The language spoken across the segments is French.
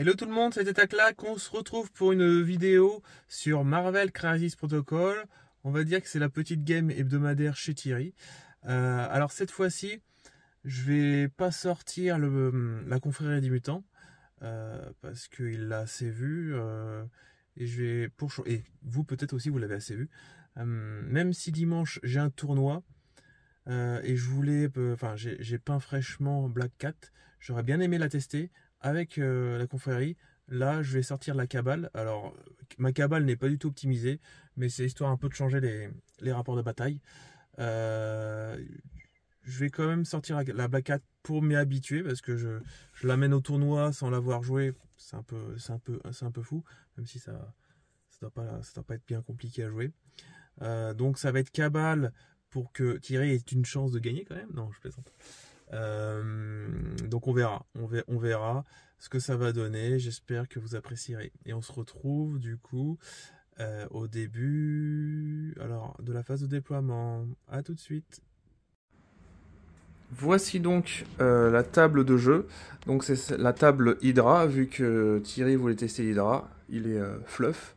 Hello tout le monde, c'est Tetaclac. On se retrouve pour une vidéo sur Marvel Crisis Protocol. On va dire que c'est la petite game hebdomadaire chez Thierry. Alors cette fois-ci, je vais pas sortir la confrérie des mutants parce qu'il l'a assez vu et je vais et vous peut-être aussi vous l'avez assez vu. Même si dimanche j'ai un tournoi et je voulais, j'ai peint fraîchement Black Cat. J'aurais bien aimé la tester avec la confrérie. Là, je vais sortir la cabale. Alors, ma cabale n'est pas du tout optimisée, mais c'est histoire un peu de changer les rapports de bataille. Je vais quand même sortir la Black Cat pour m'y habituer, parce que je l'amène au tournoi sans l'avoir joué. C'est un peu fou, même si ça doit pas être bien compliqué à jouer. Donc ça va être cabale pour que Thierry ait une chance de gagner quand même. Non, je plaisante. Donc on verra ce que ça va donner. J'espère que vous apprécierez. Et on se retrouve du coup au début de la phase de déploiement. À tout de suite. Voici donc la table de jeu. Donc c'est la table Hydra, vu que Thierry voulait tester l'Hydra. Il est fluff.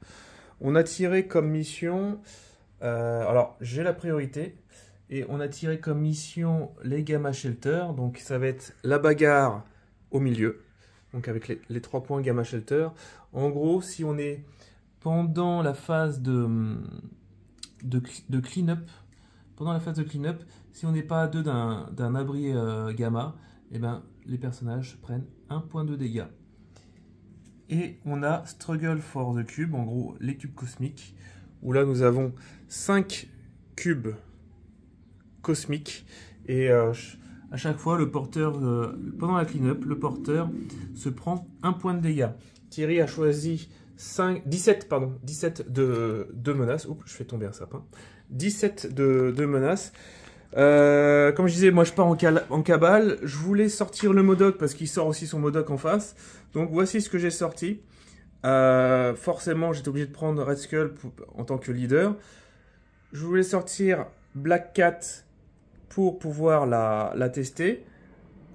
On a tiré comme mission... alors j'ai la priorité. Et on a tiré comme mission les Gamma Shelter. Donc ça va être la bagarre au milieu. Donc avec les 3 points Gamma Shelter. En gros, si on est pendant la phase de clean-up, si on n'est pas à 2 d'un abri Gamma, et ben, les personnages prennent 1 point de dégâts. Et on a Struggle for the Cube, en gros les cubes cosmiques. Où là nous avons 5 cubes cosmique et à chaque fois le porteur pendant la clean-up le porteur se prend 1 point de dégâts. Thierry a choisi 17 de menaces. Oups, je fais tomber un sapin. 17 de menaces. Comme je disais, moi je pars en cabale. Je voulais sortir le Modok parce qu'il sort aussi son Modok en face. Donc voici ce que j'ai sorti. Forcément j'étais obligé de prendre Red Skull en tant que leader. Je voulais sortir Black Cat pour pouvoir la tester,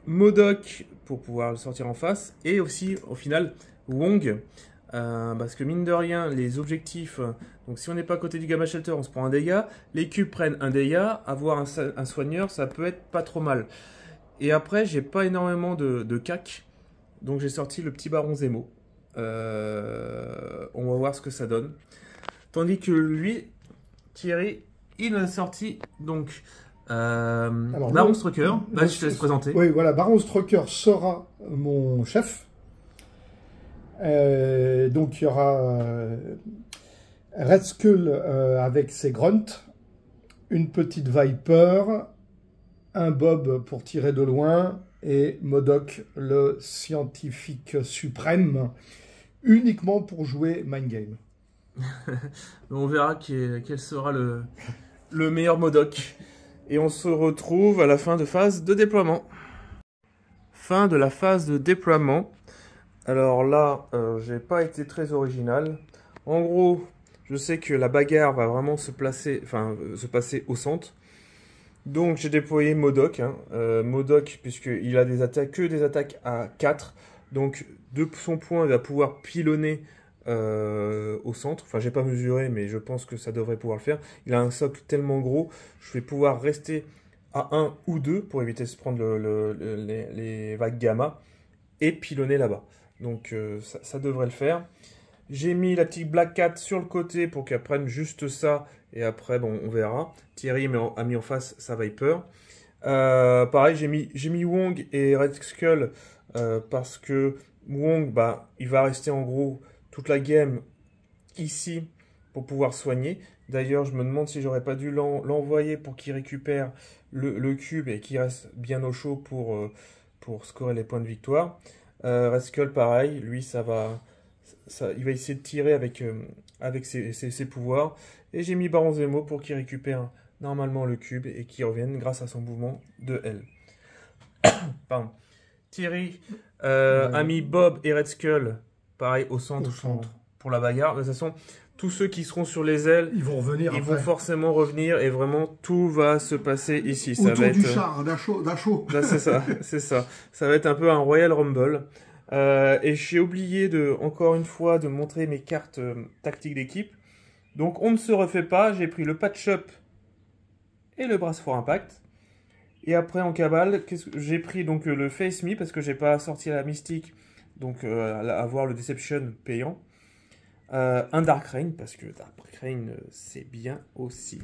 Modok pour pouvoir le sortir en face, et aussi au final Wong, parce que mine de rien les objectifs, donc si on n'est pas à côté du Gamma Shelter on se prend un dégât, les cubes prennent un dégât, avoir un soigneur ça peut être pas trop mal. Et après j'ai pas énormément de cac, donc j'ai sorti le petit Baron Zemo. On va voir ce que ça donne, tandis que lui, Thierry, il a sorti donc alors, Baron Strucker. Là, je te laisse présenter. Oui, voilà, Baron Strucker sera mon chef. Donc il y aura Red Skull avec ses grunts, une petite Viper, un Bob pour tirer de loin et Modok, le scientifique suprême, uniquement pour jouer Mind Game. On verra quel sera le meilleur Modok. Et on se retrouve à la fin de phase de déploiement. Fin de la phase de déploiement. Alors là, j'ai pas été très original. En gros, je sais que la bagarre va vraiment se passer au centre. Donc j'ai déployé Modok. Modok, puisqu'il a que des attaques à 4. Donc de son point, il va pouvoir pilonner au centre. Enfin, j'ai pas mesuré, mais je pense que ça devrait pouvoir le faire. Il a un socle tellement gros, je vais pouvoir rester à 1 ou 2 pour éviter de se prendre les vagues gamma et pilonner là-bas. Donc ça devrait le faire. J'ai mis la petite Black Cat sur le côté pour qu'elle prenne juste ça et après bon on verra. Thierry a mis en face sa Viper. Pareil, j'ai mis Wong et Red Skull parce que Wong, il va rester en gros toute la game ici pour pouvoir soigner. D'ailleurs, je me demande si j'aurais pas dû l'envoyer pour qu'il récupère le cube et qu'il reste bien au chaud pour scorer les points de victoire. Red Skull, pareil, lui, il va essayer de tirer avec ses pouvoirs. Et j'ai mis Baron Zemo pour qu'il récupère normalement le cube et qu'il revienne grâce à son mouvement de L. Pardon. Thierry a mis Bob et Red Skull pareil au centre pour la bagarre. De toute façon, tous ceux qui seront sur les ailes, ils vont revenir. Ils vont forcément revenir et vraiment tout va se passer ici. Autour du char, d'un show. C'est ça, c'est ça. Ça va être un peu un Royal Rumble. Et j'ai oublié encore une fois de montrer mes cartes tactiques d'équipe. Donc on ne se refait pas, j'ai pris le patch-up et le brace for impact. Et après en cabale, j'ai pris donc le face me parce que j'ai pas sorti la mystique, donc avoir le deception payant. Un dark rain parce que dark rain c'est bien aussi.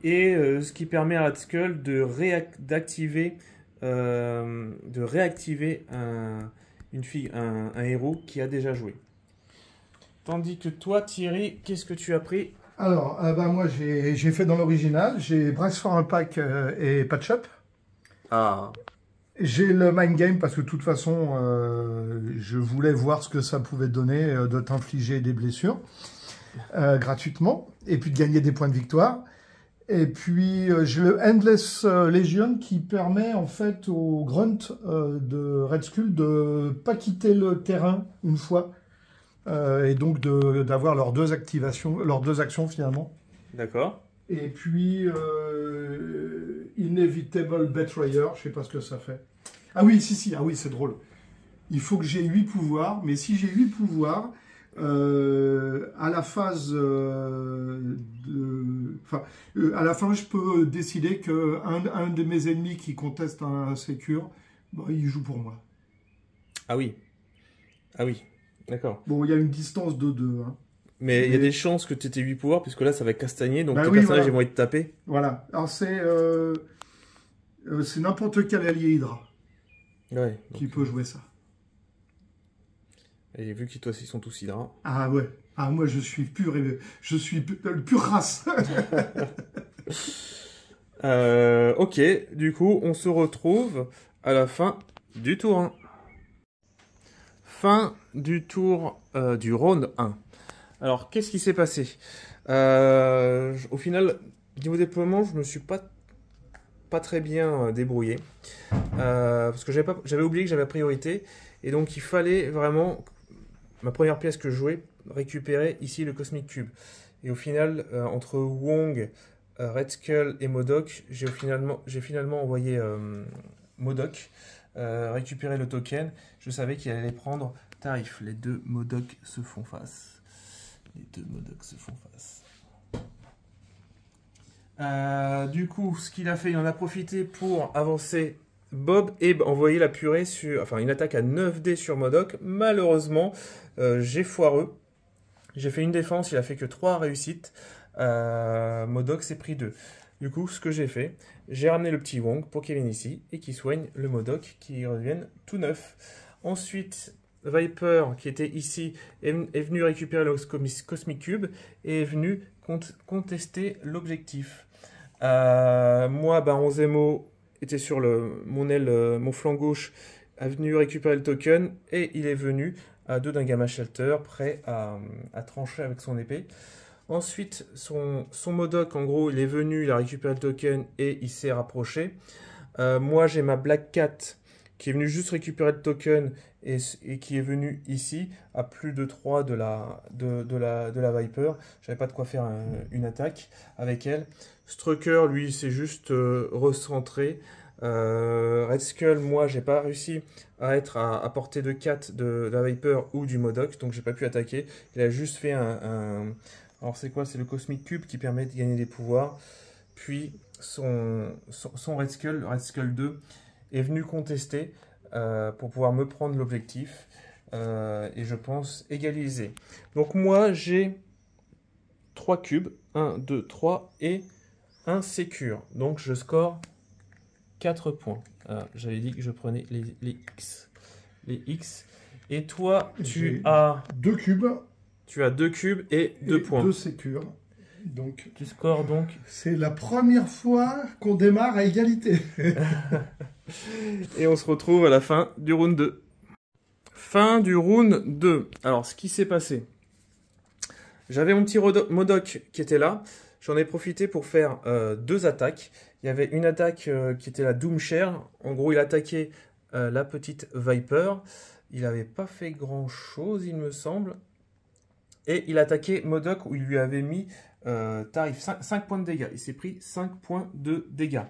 Et ce qui permet à Red Skull de réactiver un héros qui a déjà joué. Tandis que toi, Thierry, qu'est-ce que tu as pris? Alors, moi j'ai fait dans l'original, j'ai Brace for Impact et Patch Up. Ah. J'ai le Mind Game parce que de toute façon, je voulais voir ce que ça pouvait donner de t'infliger des blessures gratuitement et puis de gagner des points de victoire. Et puis j'ai le Endless Legion qui permet en fait aux Grunt de Red Skull de pas quitter le terrain une fois et donc d'avoir leurs deux actions finalement. D'accord. Et puis Inevitable Betrayer, je sais pas ce que ça fait. Ah oui, si, ah oui, c'est drôle. Il faut que j'ai 8 pouvoirs, mais si j'ai 8 pouvoirs, à la phase à la fin, je peux décider que un de mes ennemis qui conteste un sécure, il joue pour moi. Ah oui. Ah oui. D'accord. Bon, il y a une distance de 2. Hein. Mais il y a des chances que tu aies 8 pouvoirs, puisque là, ça va castagner, donc tes oui, personnages voilà. ils vont être tapés. Voilà. Alors, c'est n'importe quel allié Hydra qui peut jouer ça. Et vu qu'ils ils sont tous Hydra. Ah ouais. Ah, moi, je suis pur race. Ok, du coup, on se retrouve à la fin du tour 1. Fin du tour du round 1. Alors, qu'est-ce qui s'est passé? Au final, niveau déploiement, je me suis pas très bien débrouillé. Parce que j'avais oublié que j'avais priorité. Et donc, il fallait vraiment, ma première pièce que je jouais, récupérer ici le Cosmic Cube. Et au final, entre Wong, Red Skull et MODOK, j'ai finalement envoyé MODOK récupérer le token. Je savais qu'il allait prendre tarif. Les deux MODOK se font face. Du coup, ce qu'il a fait, il en a profité pour avancer Bob et envoyer la purée sur... une attaque à 9D sur MODOK. Malheureusement, j'ai foireux. J'ai fait une défense, il a fait que 3 réussites. MODOK s'est pris 2. Du coup, ce que j'ai fait, j'ai ramené le petit Wong pour qu'il vienne ici et qu'il soigne le MODOK qui revienne tout neuf. Ensuite, Viper, qui était ici, est venu récupérer le Cosmic Cube et est venu contester l'objectif. Moi, Onzemo était sur mon flanc gauche, est venu récupérer le token et il est venu à 2 d'un Gamma Shelter, prêt à trancher avec son épée. Ensuite, son MODOK, en gros, il est venu, il a récupéré le token et il s'est rapproché. Moi, j'ai ma Black Cat qui est venue juste récupérer le token et qui est venue ici à plus de 3 de la Viper. J'avais pas de quoi faire une attaque avec elle. Strucker, lui, s'est juste recentré. Red Skull, moi, j'ai pas réussi à être à portée de 4 de la Viper ou du MODOK, donc j'ai pas pu attaquer. Il a juste fait alors c'est quoi? C'est le Cosmic Cube qui permet de gagner des pouvoirs. Puis son Red Skull 2, est venu contester pour pouvoir me prendre l'objectif. Et je pense égaliser. Donc moi j'ai 3 cubes. 1, 2, 3 et un sécure. Donc je score 4 points. J'avais dit que je prenais les X. Les X. Et toi, tu as 2 cubes. Tu as 2 cubes et 2 points. 2 sécures. Donc, tu scores donc. C'est la première fois qu'on démarre à égalité. Et on se retrouve à la fin du round 2. Fin du round 2. Alors, ce qui s'est passé. J'avais mon petit MODOK qui était là. J'en ai profité pour faire 2 attaques. Il y avait une attaque qui était la Doomshare. En gros, il attaquait la petite Viper. Il n'avait pas fait grand chose, il me semble. Et il attaquait MODOK où il lui avait mis tarif 5 points de dégâts. Il s'est pris 5 points de dégâts.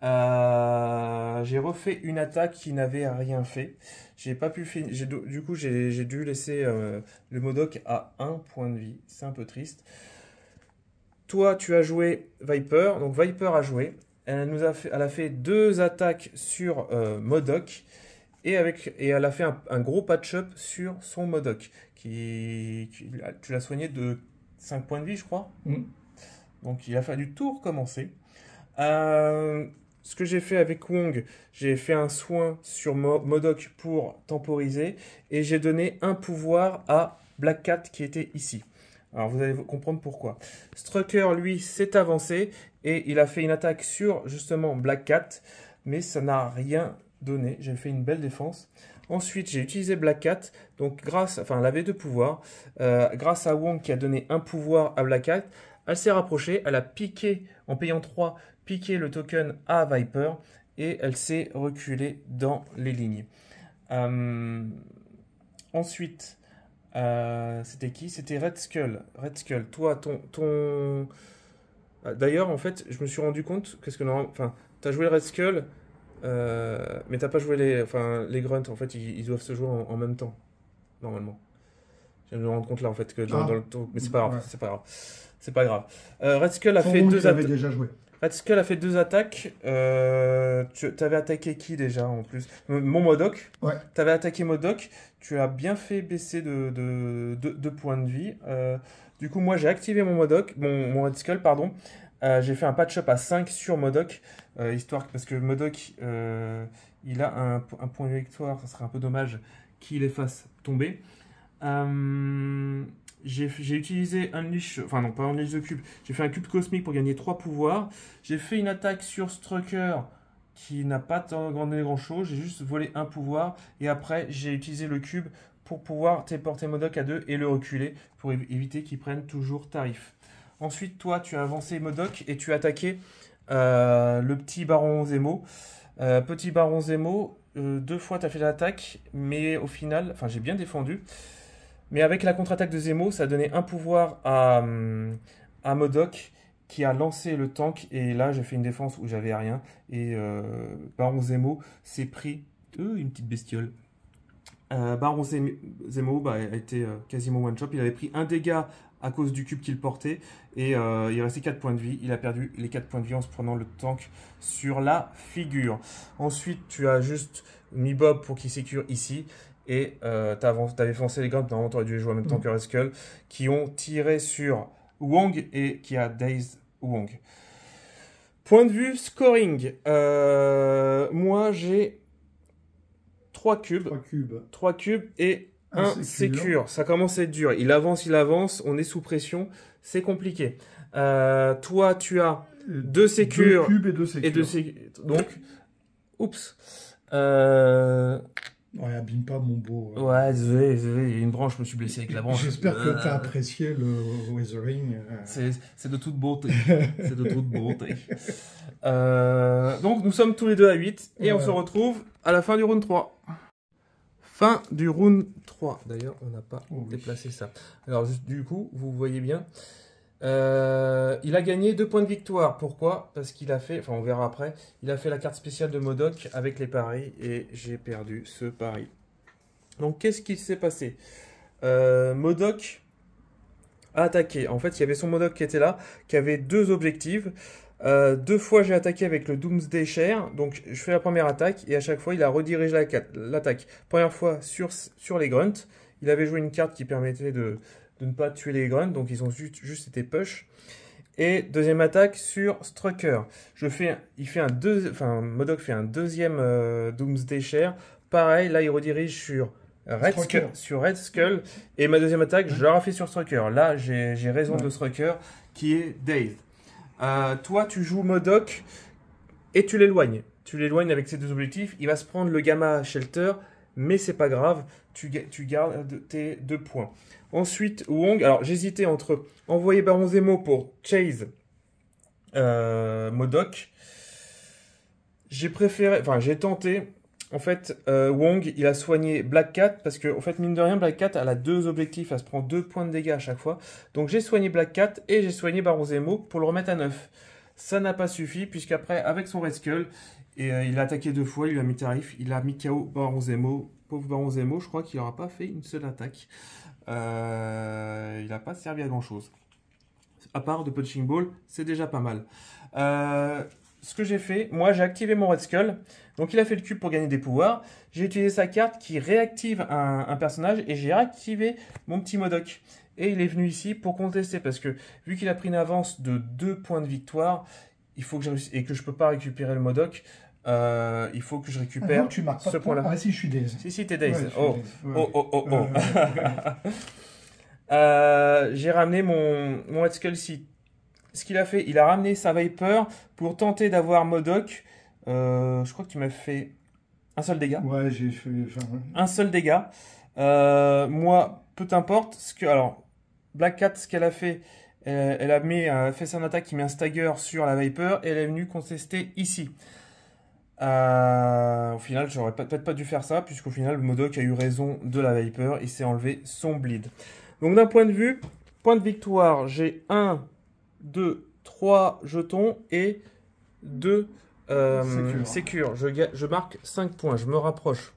J'ai refait une attaque qui n'avait rien fait. J'ai pas pu finir. Du coup, j'ai dû laisser le Modok à 1 point de vie. C'est un peu triste. Toi, tu as joué Viper. Donc Viper a joué. Elle a fait 2 attaques sur Modok. Et elle a fait un gros patch-up sur son Modok. Tu l'as soigné de 5 points de vie, je crois. Donc il a fallu tout recommencer. Ce que j'ai fait avec Wong, j'ai fait un soin sur Modok pour temporiser. Et j'ai donné un pouvoir à Black Cat qui était ici. Alors vous allez comprendre pourquoi. Strucker, lui, s'est avancé. Et il a fait une attaque sur justement Black Cat. Mais ça n'a rien donné. J'ai fait une belle défense. Ensuite, j'ai utilisé Black Cat. Donc elle avait 2 pouvoirs. Grâce à Wong qui a donné un pouvoir à Black Cat. Elle s'est rapprochée, elle a piqué, en payant 3, piqué le token à Viper et elle s'est reculée dans les lignes. Ensuite, c'était qui? C'était Red Skull. Red Skull, toi, ton... D'ailleurs, en fait, je me suis rendu compte que tu as joué le Red Skull, mais t'as pas joué les grunts. En fait, ils doivent se jouer en même temps, normalement. Je viens de me rendre compte là, en fait, que dans le tour... Mais c'est pas grave, ouais. C'est pas grave. C'est pas grave. Red Skull a fait 2 attaques. déjà joué. Red Skull a fait 2 attaques. Tu avais attaqué qui déjà en plus? Mon Modok. Ouais. Tu avais attaqué Modok. Tu as bien fait baisser de points de vie. Du coup, moi j'ai activé mon Modok, mon Red Skull, pardon. J'ai fait un patch-up à 5 sur Modok. Parce que Modok, il a un point de victoire. Ça serait un peu dommage qu'il les fasse tomber. J'ai utilisé Unleash, enfin non pas Unleash the Cube, j'ai fait un cube cosmique pour gagner 3 pouvoirs. J'ai fait une attaque sur Strucker qui n'a pas donné grand chose, j'ai juste volé un pouvoir et après j'ai utilisé le cube pour pouvoir téléporter Modok à 2 et le reculer pour éviter qu'il prenne toujours tarif. Ensuite toi tu as avancé Modok et tu as attaqué le petit Baron Zemo. Petit Baron Zemo, 2 fois tu as fait l'attaque mais au final, enfin j'ai bien défendu. Mais avec la contre-attaque de Zemo, ça a donné un pouvoir à Modok qui a lancé le tank. Et là, j'ai fait une défense où j'avais rien. Et Baron Zemo s'est pris une petite bestiole. Baron Zemo a été quasiment one-shot. Il avait pris un dégât à cause du cube qu'il portait. Et il restait 4 points de vie. Il a perdu les 4 points de vie en se prenant le tank sur la figure. Ensuite, tu as juste mis Bob pour qu'il sécure ici. Et t'avais foncé les grunts, normalement t'aurais dû jouer en même temps que Red Skull, qui ont tiré sur Wong et qui a dazed Wong. Point de vue scoring, moi j'ai 3 cubes. 3 cubes et un sécure. Ça commence à être dur. Il avance, on est sous pression, c'est compliqué. Toi tu as 2 sécures. 2 cubes et 2 sécures. Donc, oups. Ouais, abîme pas mon beau. Ouais, désolé, il y a une branche, je me suis blessé avec la branche. J'espère que tu as apprécié le weathering. C'est de toute beauté. C'est de toute beauté. Donc, nous sommes tous les deux à 8 et on se retrouve à la fin du round 3. Fin du round 3. D'ailleurs, on n'a pas déplacé ça. Alors, du coup, vous voyez bien. Il a gagné 2 points de victoire. Pourquoi? Parce qu'il a fait, enfin on verra après, il a fait la carte spéciale de Modok avec les paris et j'ai perdu ce pari. Donc qu'est-ce qui s'est passé? Modok a attaqué. En fait, il y avait son Modok qui était là, qui avait 2 objectifs. 2 fois j'ai attaqué avec le Doomsday Share. Donc je fais la première attaque et à chaque fois il a redirigé l'attaque. Première fois sur les grunts. Il avait joué une carte qui permettait de ne pas tuer les grunts, donc ils ont juste été push. Et deuxième attaque sur Strucker. Modok fait un deuxième Doomsday Share. Pareil, là il redirige sur Red Skull. Et ma deuxième attaque, je la refais sur Strucker. Là, j'ai raison de Strucker qui est Dazed. Toi, tu joues Modok et tu l'éloignes. Tu l'éloignes avec ses 2 objectifs. Il va se prendre le Gamma Shelter, mais c'est pas grave. Tu gardes tes 2 points. Ensuite, Wong. Alors, j'hésitais entre envoyer Baron Zemo pour chase Modok. J'ai tenté. En fait, Wong, il a soigné Black Cat parce que, en fait, mine de rien, Black Cat, elle a 2 objectifs. Elle se prend 2 points de dégâts à chaque fois. Donc, j'ai soigné Black Cat et j'ai soigné Baron Zemo pour le remettre à 9. Ça n'a pas suffi puisqu'après, avec son Red Skull, il a attaqué 2 fois, il a mis tarif, il a mis KO Baron Zemo pauvre Baron Zemo, je crois qu'il n'aura pas fait une seule attaque. Il n'a pas servi à grand chose. À part de Punching Ball, c'est déjà pas mal. Ce que j'ai fait, moi j'ai activé mon Red Skull. Donc il a fait le cube pour gagner des pouvoirs. J'ai utilisé sa carte qui réactive un personnage et j'ai réactivé mon petit Modok. Et il est venu ici pour contester parce que vu qu'il a pris une avance de 2 points de victoire, il faut que je réussisse, et que je peux pas récupérer le Modok, il faut que je récupère tu marques pas ce point-là. Ah si, je suis dazed. Si, t'es dazed. Ouais, Oh. Ouais. Oh. J'ai ramené mon Red Skull ici. Ce qu'il a fait, il a ramené sa Viper pour tenter d'avoir Modok. Je crois que tu m'as fait un seul dégât. Ouais, j'ai fait... Un seul dégât. Moi, peu importe. Alors, Black Cat, ce qu'elle a fait, elle a fait son attaque qui met un stagger sur la Viper et elle est venue contester ici. Au final, j'aurais peut-être pas dû faire ça, puisqu'au final, le Modok a eu raison de la Viper. Il s'est enlevé son bleed. Donc, d'un point de vue, point de victoire, j'ai 1, 2, 3 jetons et 2 sécure. Je marque 5 points, je me rapproche.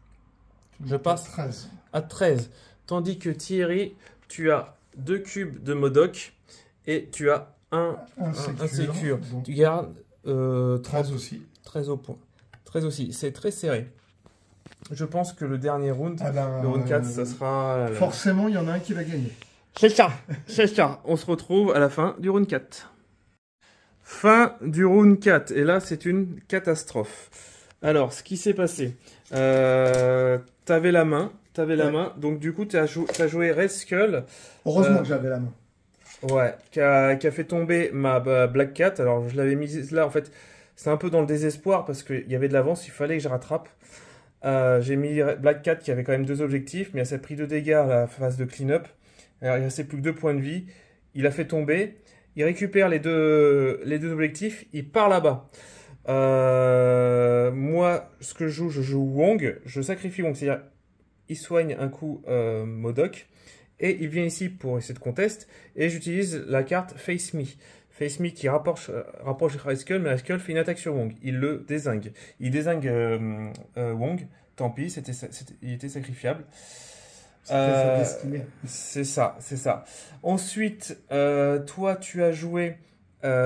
Je passe 13. à 13. Tandis que Thierry, tu as 2 cubes de Modok et tu as un sécure. Donc, tu gardes 13 aussi. 13 au point. 13 aussi. C'est très serré. Je pense que le dernier round, Ah ben, le round 4, ça sera... Forcément, il y en a un qui va gagner. C'est ça. On se retrouve à la fin du round 4. Fin du round 4. Et là, c'est une catastrophe. Alors, ce qui s'est passé. T'avais la main. Donc, du coup, t'as joué Red Skull. Heureusement que j'avais la main. Ouais. Qui a fait tomber ma Black Cat. Alors, je l'avais mise là. En fait, c'est un peu dans le désespoir parce qu'il y avait de l'avance. Il fallait que je rattrape. J'ai mis Black Cat qui avait quand même 2 objectifs. Mais elle s'est pris 2 dégâts à la phase de clean-up. Alors, il restait plus que 2 points de vie. Il a fait tomber. Il récupère les deux objectifs. Il part là-bas. Moi, ce que je joue Wong. Je sacrifie Wong. C'est-à-dire, il soigne un coup Modok. Et il vient ici pour essayer de contest. Et j'utilise la carte Face Me. Face Me qui rapproche Red Skull. Mais Red Skull fait une attaque sur Wong. Il le dézingue. Il dézingue Wong. Tant pis, il était sacrifiable. C'est ça. Ensuite, toi, tu as joué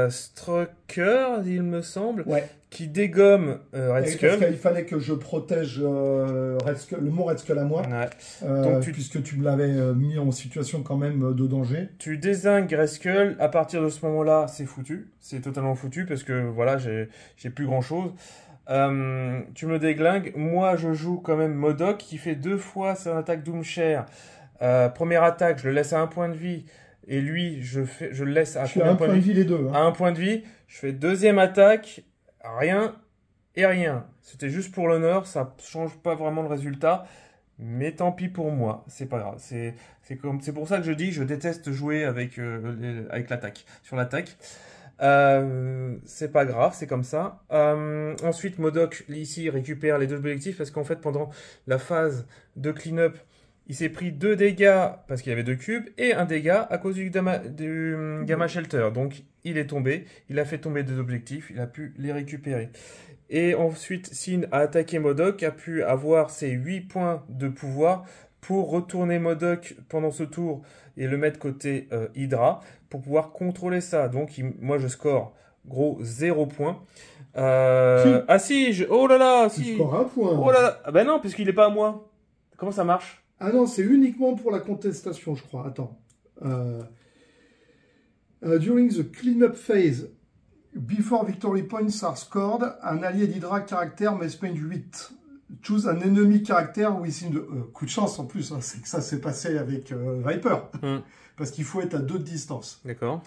Strucker, il me semble, ouais. Qui dégomme Red Skull. Parce qu'il fallait que je protège Red Skull, le mot Red Skull à moi, ouais. Donc puisque tu me l'avais mis en situation quand même de danger. Tu dézingues Red Skull, à partir de ce moment-là, c'est foutu. C'est totalement foutu parce que voilà, j'ai plus grand-chose. Tu me déglingues. Moi, je joue quand même Modok qui fait 2 fois son attaque Doomshare. Première attaque, je le laisse à 1 point de vie. Et lui, je le laisse à combien de point de vie les deux, hein. À 1 point de vie. Je fais 2e attaque, rien et rien. C'était juste pour l'honneur, ça change pas vraiment le résultat. Mais tant pis pour moi, c'est pas grave. C'est pour ça que je dis, je déteste jouer avec l'attaque, sur l'attaque. C'est pas grave, c'est comme ça. Ensuite, Modok, ici, récupère les 2 objectifs parce qu'en fait, pendant la phase de clean-up, il s'est pris 2 dégâts parce qu'il y avait 2 cubes et 1 dégât à cause du Gamma Shelter. Donc, il est tombé, il a fait tomber 2 objectifs, il a pu les récupérer. Et ensuite, Sin a attaqué Modok, a pu avoir ses 8 points de pouvoir pour retourner Modok pendant ce tour et le mettre côté Hydra pour pouvoir contrôler ça. Donc, moi, je score gros 0 points. Ah si, oh là là, si. Tu scores 1 point. Oh là là, ah ben non, puisqu'il n'est pas à moi. Comment ça marche? Ah non, c'est uniquement pour la contestation, je crois. Attends. During the cleanup phase, before victory points are scored, un allié d'Hydra caractère may spend 8. Choose an enemy character within the... coup de chance en plus, hein, c'est que ça s'est passé avec Viper. Parce qu'il faut être à 2 de distance. D'accord.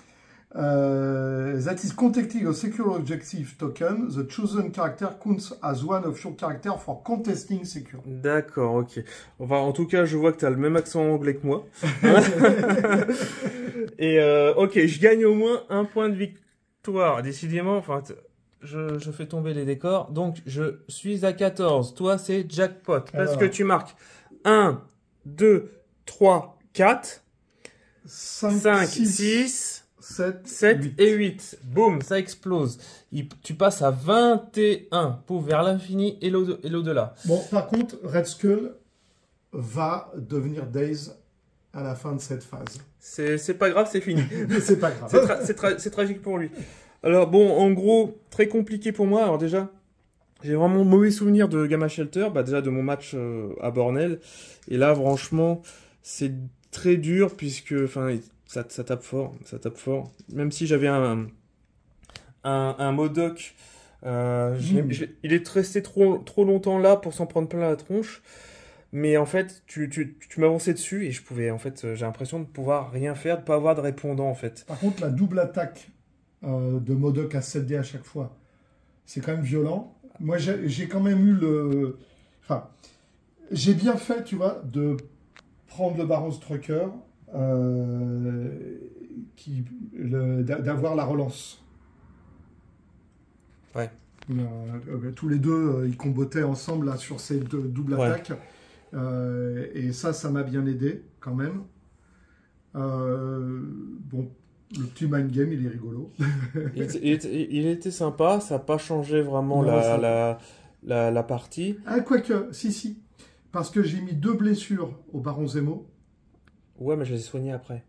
That is contesting a secure objective token. The chosen character counts as one of your characters for contesting secure. D'accord, ok. Enfin, en tout cas, je vois que tu as le même accent anglais que moi. Et ok, je gagne au moins 1 point de victoire. Décidément, enfin, je fais tomber les décors. Donc, je suis à 14. Toi, c'est jackpot. Parce que tu marques 1, 2, 3, 4, 5, 6... 7 8. Et 8. Boum, ça explose. Tu passes à 21. Pour vers l'infini et l'au-delà. Bon, par contre, Red Skull, va devenir Daze à la fin de cette phase. C'est pas grave, c'est fini. C'est pas grave. C'est tragique pour lui. Alors bon, en gros, très compliqué pour moi. Alors déjà, j'ai vraiment mauvais souvenir de Gamma Shelter, bah déjà de mon match à Bornel. Et là, franchement, c'est très dur puisque, enfin, ça tape fort, ça tape fort. Même si j'avais un Modoc, il est resté trop longtemps là pour s'en prendre plein la tronche. Mais en fait, tu m'avançais dessus et je pouvais, en fait, j'ai l'impression de pouvoir rien faire, de pas avoir de répondant, en fait. Par contre, la double attaque de Modoc à 7D à chaque fois, c'est quand même violent. Moi, j'ai quand même eu le... Enfin, j'ai bien fait, tu vois, de prendre le Baron Strucker, d'avoir la relance. Ouais. Tous les deux, ils combattaient ensemble là, sur ces deux doubles attaques. Et ça m'a bien aidé, quand même. Bon, le petit mind game, il est rigolo. Il était sympa, ça n'a pas changé vraiment la partie. Ah, quoique, si. Parce que j'ai mis 2 blessures au Baron Zemo. Ouais, mais je les ai soignées après.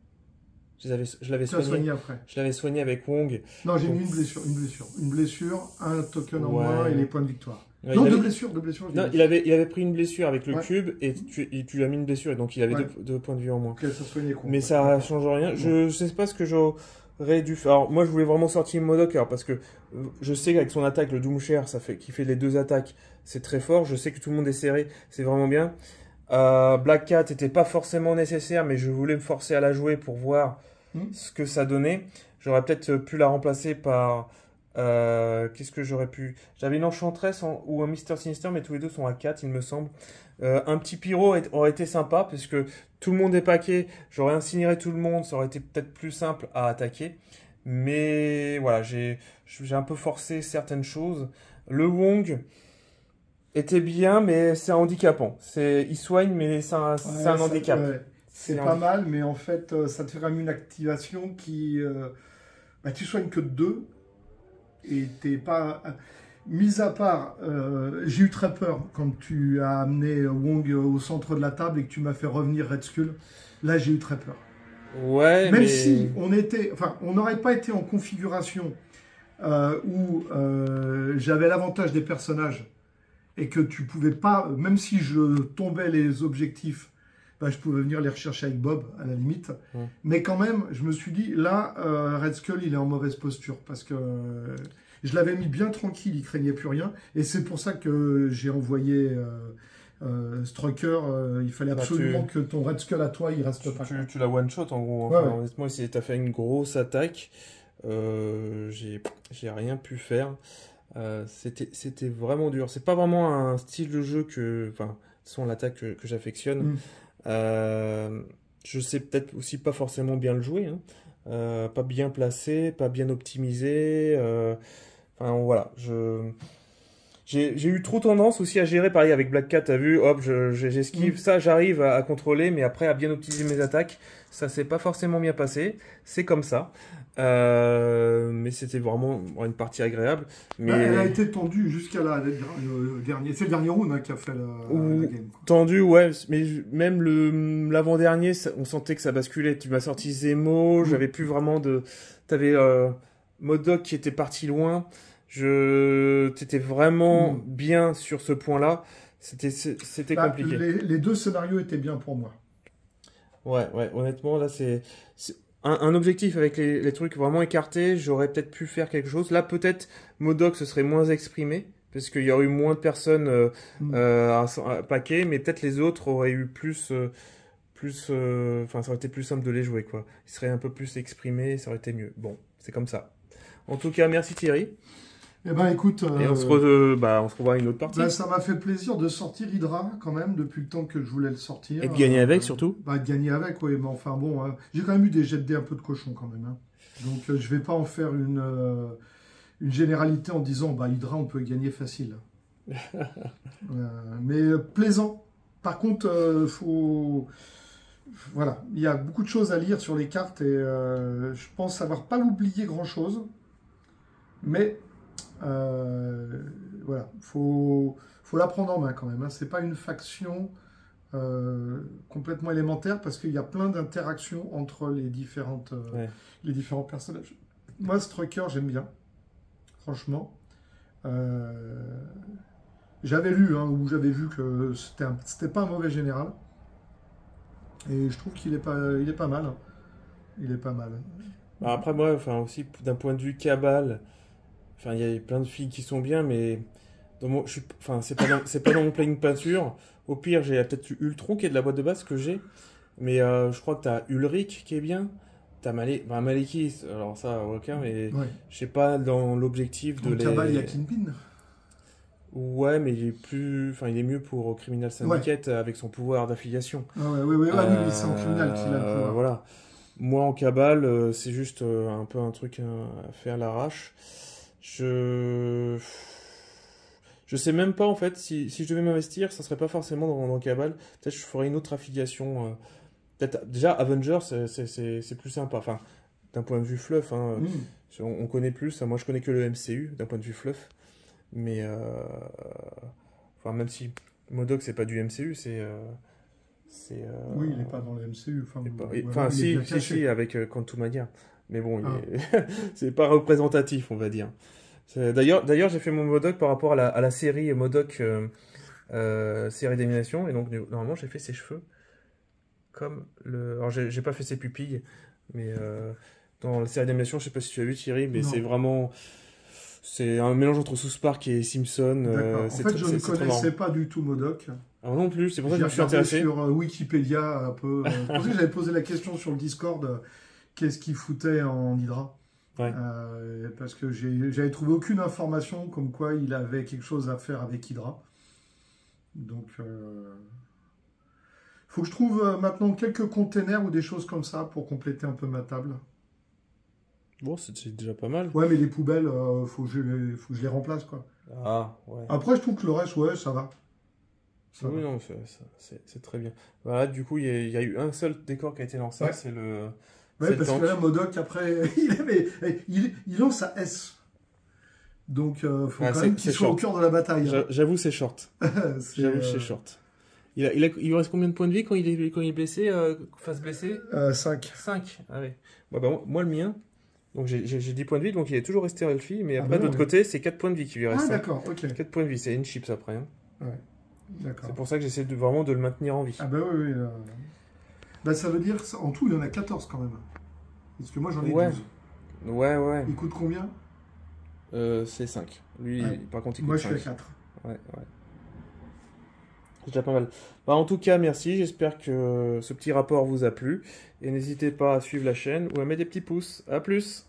Je l'avais soigné après. Je l'avais soigné avec Wong. Non, j'ai mis une blessure, un token en moins et les points de victoire. Ouais, non, deux blessures. Non, il avait pris une blessure avec le cube et tu lui as mis une blessure et donc il avait deux points de vie en moins. Okay, ça soignait quoi. Mais ça change rien. Je sais pas ce que j'aurais dû faire. Alors, moi, je voulais vraiment sortir Modoc parce que je sais qu'avec son attaque, le Doomshare, qui fait les 2 attaques, c'est très fort. Je sais que tout le monde est serré, c'est vraiment bien. Black Cat n'était pas forcément nécessaire, mais je voulais me forcer à la jouer pour voir ce que ça donnait. J'aurais peut-être pu la remplacer par... qu'est-ce que j'aurais pu... J'avais une Enchantress ou un Mister Sinister, mais tous les deux sont à 4, il me semble. Un petit Pyro aurait été sympa, parce que tout le monde est paqué. J'aurais incinéré tout le monde, ça aurait été peut-être plus simple à attaquer. Mais voilà, j'ai un peu forcé certaines choses. Le Wong était bien, mais c'est handicapant. Il soigne, mais c'est un handicap. Ouais. C'est pas mal, mais en fait, ça te fait quand même une activation qui... tu soignes que de 2, et t'es pas... Mis à part, j'ai eu très peur quand tu as amené Wong au centre de la table et que tu m'as fait revenir Red Skull. Là, j'ai eu très peur. Ouais, Même si on n'aurait pas été en configuration où j'avais l'avantage des personnages et que tu pouvais pas, même si je tombais les objectifs, je pouvais venir les rechercher avec Bob à la limite. Mais quand même, je me suis dit, là, Red Skull, il est en mauvaise posture parce que je l'avais mis bien tranquille, il craignait plus rien. Et c'est pour ça que j'ai envoyé Strucker. Il fallait absolument que ton Red Skull à toi, il reste pas. Tu l'as one shot en gros. Honnêtement, si tu as fait une grosse attaque, j'ai rien pu faire. C'était vraiment dur. C'est pas vraiment un style de jeu sans l'attaque que j'affectionne. Je sais peut-être aussi pas forcément bien le jouer, pas bien placé, pas bien optimisé. Voilà, j'ai eu trop tendance aussi à gérer, pareil avec Black Cat, t'as vu, hop, j'esquive, ça j'arrive à contrôler, mais après à bien optimiser mes attaques, ça s'est pas forcément bien passé, c'est comme ça. Mais c'était vraiment une partie agréable. Mais... elle a été tendue jusqu'à le dernier. C'est le dernier round qui a fait la game. Tendue, ouais. Mais même l'avant-dernier, on sentait que ça basculait. Tu m'as sorti Zemo, j'avais plus vraiment de... T'avais Modoc qui était parti loin. T'étais vraiment bien sur ce point-là. C'était compliqué. Les 2 scénarios étaient bien pour moi. Ouais, honnêtement, là, c'est un objectif avec les trucs vraiment écartés. J'aurais peut-être pu faire quelque chose. Là, peut-être, Modoc se serait moins exprimé, parce qu'il y aurait eu moins de personnes à paquer, mais peut-être les autres auraient eu ça aurait été plus simple de les jouer, quoi. Ils seraient un peu plus exprimés, ça aurait été mieux. Bon, c'est comme ça. En tout cas, merci Thierry. Eh ben écoute... Et on se revoit à une autre partie. Ça m'a fait plaisir de sortir Hydra, quand même, depuis le temps que je voulais le sortir. Et de gagner avec, surtout. De gagner avec, oui, mais enfin bon, j'ai quand même eu des jets de dés un peu de cochon, quand même. Donc je vais pas en faire une généralité en disant, Hydra, on peut gagner facile. Mais plaisant. Par contre, Voilà, il y a beaucoup de choses à lire sur les cartes et je pense savoir pas oublié grand-chose. Mais... voilà, faut la prendre en main quand même. C'est pas une faction complètement élémentaire parce qu'il y a plein d'interactions entre les différents personnages. Moi, Strucker, j'aime bien, franchement. J'avais lu, hein, ou j'avais vu que c'était pas un mauvais général. Et je trouve qu'il est pas mal. Hein. Il est pas mal. Après, moi, enfin, aussi, d'un point de vue cabale, enfin, il y a plein de filles qui sont bien, mais enfin, c'est pas dans mon planning peinture. Au pire, j'ai peut-être Ultron qui est de la boîte de base que j'ai, mais je crois que t'as Ulrich qui est bien. T'as Malekith, alors ça, ok, mais Ouais. je sais pas dans l'objectif de En les. cabale, il y a Kingpin. Ouais, mais il est mieux pour Criminal Syndicate avec son pouvoir d'affiliation. Ah ouais, oui, c'est en criminal qu'il a le pouvoir. Voilà. Moi, en cabale, c'est juste un peu un truc à faire à l'arrache. Je sais même pas, en fait, si je devais m'investir, ça serait pas forcément dans cabale. Peut-être que je ferais une autre affiliation. Peut-être, déjà, Avengers, c'est plus sympa. Enfin, d'un point de vue fluff, hein, on connaît plus. Moi, je connais que le MCU, d'un point de vue fluff. Mais, enfin, même si MODOK, c'est pas du MCU, Oui, il n'est pas dans le MCU. Enfin, si, avec Quantumania. Mais bon, c'est pas représentatif, on va dire. D'ailleurs, j'ai fait mon MODOK par rapport à la série MODOK, série d'animation. Et donc, normalement, j'ai fait ses cheveux. Alors, j'ai pas fait ses pupilles. Mais dans la série d'animation, je sais pas si tu as vu, Thierry, mais c'est vraiment... C'est un mélange entre South Park et Simpson. En fait, je ne connaissais pas du tout MODOK. Alors non plus, c'est pour ça que je me suis intéressé. Sur Wikipédia un peu. C'est pour ça que j'avais posé la question sur le Discord, qu'est-ce qu'il foutait en Hydra. Ouais. Parce que j'avais trouvé aucune information comme quoi il avait quelque chose à faire avec Hydra. Donc, faut que je trouve maintenant quelques containers ou des choses comme ça pour compléter un peu ma table. Bon, c'est déjà pas mal. Ouais, mais les poubelles, faut que je les remplace, quoi. Ah, ouais. Après, je trouve que le reste, ouais, ça va. Oui, non, c'est très bien. Voilà, du coup, il y a eu un seul décor qui a été lancé, c'est le... Ouais, parce que là, MODOK, après, il lance sa S. Donc, faut quand même qu'il soit au cœur de la bataille. J'avoue, c'est short. J'avoue, c'est short. Il lui reste combien de points de vie quand il est blessé, face blessée 5. 5, ah ouais. Moi, le mien... Donc j'ai 10 points de vie, donc il est toujours resté healthy, mais après de l'autre côté, c'est 4 points de vie qui lui restent. Ah d'accord, ok. 4 points de vie, c'est une chips après. Hein. Ouais, d'accord. C'est pour ça que j'essaie vraiment de le maintenir en vie. Ah bah oui. Bah ça veut dire, en tout, il y en a 14 quand même. Parce que moi j'en ai 12. Ouais. Il coûte combien C'est 5. Lui, par contre, il coûte 5. Moi je suis à 4. Ouais. C'est déjà pas mal. Bah, en tout cas, merci. J'espère que ce petit rapport vous a plu. Et n'hésitez pas à suivre la chaîne ou à mettre des petits pouces. À plus!